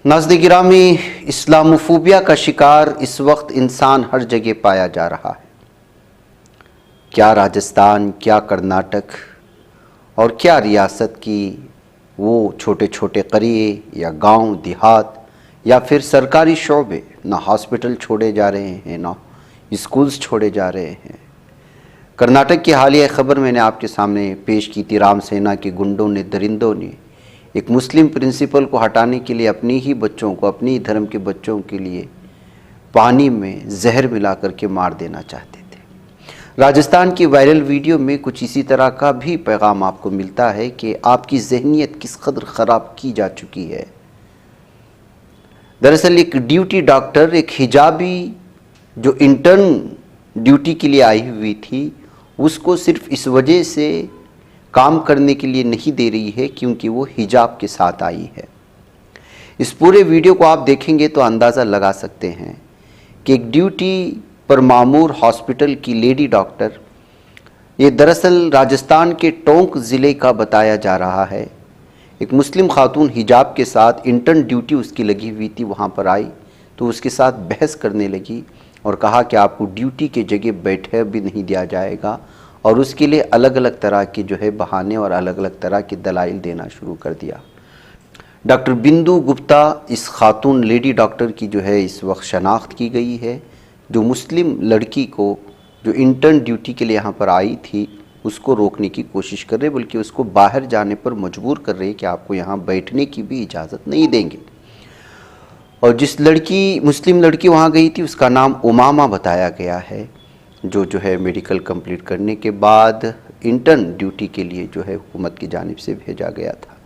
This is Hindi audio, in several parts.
नाज़रीन गिरामी, इस्लामोफोबिया का शिकार इस वक्त इंसान हर जगह पाया जा रहा है। क्या राजस्थान, क्या कर्नाटक और क्या रियासत की वो छोटे छोटे करिए या गांव देहात या फिर सरकारी शोबे, ना हॉस्पिटल छोड़े जा रहे हैं, ना स्कूल्स छोड़े जा रहे हैं। कर्नाटक की हालिया खबर मैंने आपके सामने पेश की थी। राम सेना के गुंडों ने, दरिंदों ने एक मुस्लिम प्रिंसिपल को हटाने के लिए अपने ही बच्चों को, अपनी धर्म के बच्चों के लिए पानी में जहर मिला करके मार देना चाहते थे। राजस्थान की वायरल वीडियो में कुछ इसी तरह का भी पैगाम आपको मिलता है कि आपकी जहनीत किस कदर ख़राब की जा चुकी है। दरअसल एक ड्यूटी डॉक्टर, एक हिजाबी जो इंटर्न ड्यूटी के लिए आई हुई थी, उसको सिर्फ इस वजह से काम करने के लिए नहीं दे रही है क्योंकि वो हिजाब के साथ आई है। इस पूरे वीडियो को आप देखेंगे तो अंदाज़ा लगा सकते हैं कि एक ड्यूटी पर मामूर हॉस्पिटल की लेडी डॉक्टर, ये दरअसल राजस्थान के टोंक ज़िले का बताया जा रहा है। एक मुस्लिम खातून हिजाब के साथ इंटर्न ड्यूटी उसकी लगी हुई थी, वहाँ पर आई तो उसके साथ बहस करने लगी और कहा कि आपको ड्यूटी के जगह बैठे भी नहीं दिया जाएगा, और उसके लिए अलग अलग तरह के जो है बहाने और अलग अलग तरह की दलाइल देना शुरू कर दिया। डॉक्टर बिंदु गुप्ता इस खातून लेडी डॉक्टर की जो है इस वक्त शनाख्त की गई है, जो मुस्लिम लड़की को जो इंटर्न ड्यूटी के लिए यहाँ पर आई थी उसको रोकने की कोशिश कर रहे, बल्कि उसको बाहर जाने पर मजबूर कर रहे कि आपको यहाँ बैठने की भी इजाज़त नहीं देंगे। और जिस लड़की, मुस्लिम लड़की वहाँ गई थी, उसका नाम उमामा बताया गया है, जो है मेडिकल कंप्लीट करने के बाद इंटर्न ड्यूटी के लिए जो है हुकूमत की जानिब से भेजा गया था।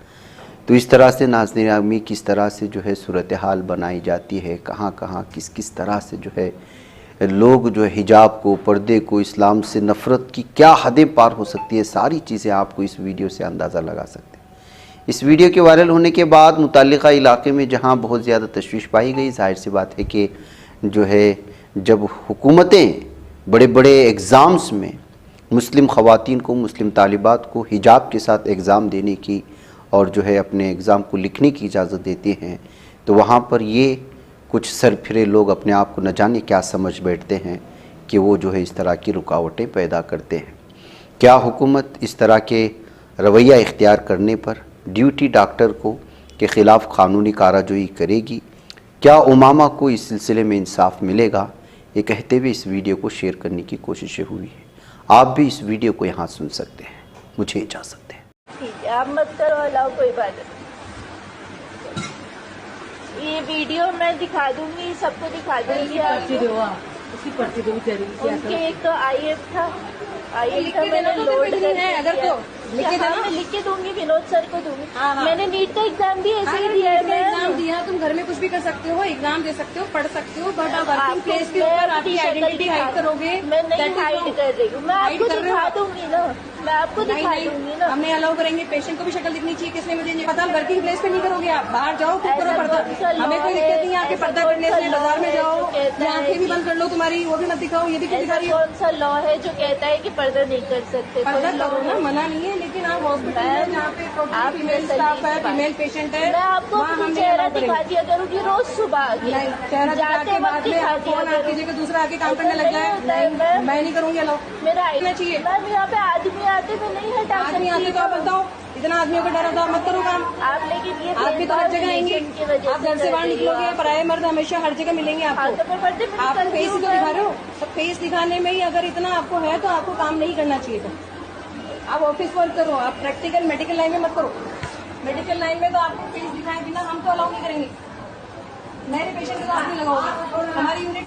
तो इस तरह से नाज़रीन आमी किस तरह से जो है सूरत हाल बनाई जाती है, कहाँ कहाँ किस किस तरह से जो है लोग जो है हिजाब को, पर्दे को, इस्लाम से नफ़रत की क्या हदें पार हो सकती है, सारी चीज़ें आपको इस वीडियो से अंदाज़ा लगा सकते हैं। इस वीडियो के वायरल होने के बाद मुताल्लिक़ा इलाके में जहाँ बहुत ज़्यादा तशवीश पाई गई, जाहिर सी बात है कि जो है जब हुकूमतें बड़े बड़े एग्ज़ाम्स में मुस्लिम ख़वातीन को, मुस्लिम तालिबात को हिजाब के साथ एग्ज़ाम देने की और जो है अपने एग्ज़ाम को लिखने की इजाज़त देते हैं, तो वहाँ पर ये कुछ सरफिरे लोग अपने आप को न जाने क्या समझ बैठते हैं कि वो जो है इस तरह की रुकावटें पैदा करते हैं। क्या हुकूमत इस तरह के रवैया इख्तियार करने पर ड्यूटी डॉक्टर को के ख़िलाफ़ कानूनी कार्रवाई करेगी? क्या उमामा को इस सिलसिले में इंसाफ मिलेगा? ये कहते हुए इस वीडियो को शेयर करने की कोशिशें हुई है। आप भी इस वीडियो को यहाँ सुन सकते हैं। मुझे इजाज़त दें। ठीक है, आप मत करो, अलाउ, कोई बात नहीं। ये वीडियो मैं दिखा दूंगी, सबको दिखा दूंगी। उनके एक तो आईएफ था, मैंने लोड मैं लिख के दूंगी, विनोद सर को दूंगी। मैंने नीट का एग्जाम भी ऐसे ही दिया है। एग्जाम दिया, तुम घर में कुछ भी कर सकते हो, एग्जाम दे सकते हो, पढ़ सकते हो, बट आप वर्किंग प्लेस के ऊपर आपकी आइडेंटिटी हाइड करोगे। मैं नहीं हाइड कर रही हूँ, मैं आपको दिखा दूंगी ना, मैं आपको दिखा दूंगी ना। हमें अलाउ करेंगे, पेशेंट को भी शक्ल दिखनी चाहिए। किसने मुझे नहीं पता, वर्किंग प्लेस पे नहीं करोगे, आप बाहर जाओ, खुद करो पर्दा। हमें कोई दिक्कत नहीं है आके पर्दा करने से। बाजार में जाओ, आंखें भी बंद कर लो तुम्हारी, वो भी मत दिखाओ। ये भी क्यों दिखा रही हो? कौन सा लॉ है जो कहता है कि पर्दा नहीं कर सकते? पर्दा करो ना, मना नहीं है, लेकिन आप हॉस्पिटल में जहाँ पे फीमेल स्टाफ है, फीमेल पेशेंट है, मैं आपको चेहरा दिखा दिया करूँगी रोज सुबह। चेहरा जाते वक्त फोन आप कीजिएगा, दूसरा आके काम करने लग जाए। मैं नहीं करूँगी अलाउ, मेरा आना चाहिए। मैम यहाँ पे आदमी आते तो नहीं हटा सकती। आदमी आते तो आप बताओ, इतना आदमियों को डरा था, मत करो काम आप। लेकिन ये आदमी तो हर जगह आएंगे, आप घर से बाहर निकलोगे, पराये मर्द हमेशा हर जगह मिलेंगे आपको। आप फेस ही तो दिखा रहे हो, तो फेस दिखाने में ही अगर इतना आपको है तो आपको काम नहीं करना चाहिए। तो आप ऑफिस वर्क करो, आप प्रैक्टिकल मेडिकल लाइन में मत करो। मेडिकल लाइन में तो आपको फेस दिखाए बिना हम तो अलाउ नहीं करेंगे। नए पेशेंट को तो आप नहीं लगाओगे। हमारी यूनिट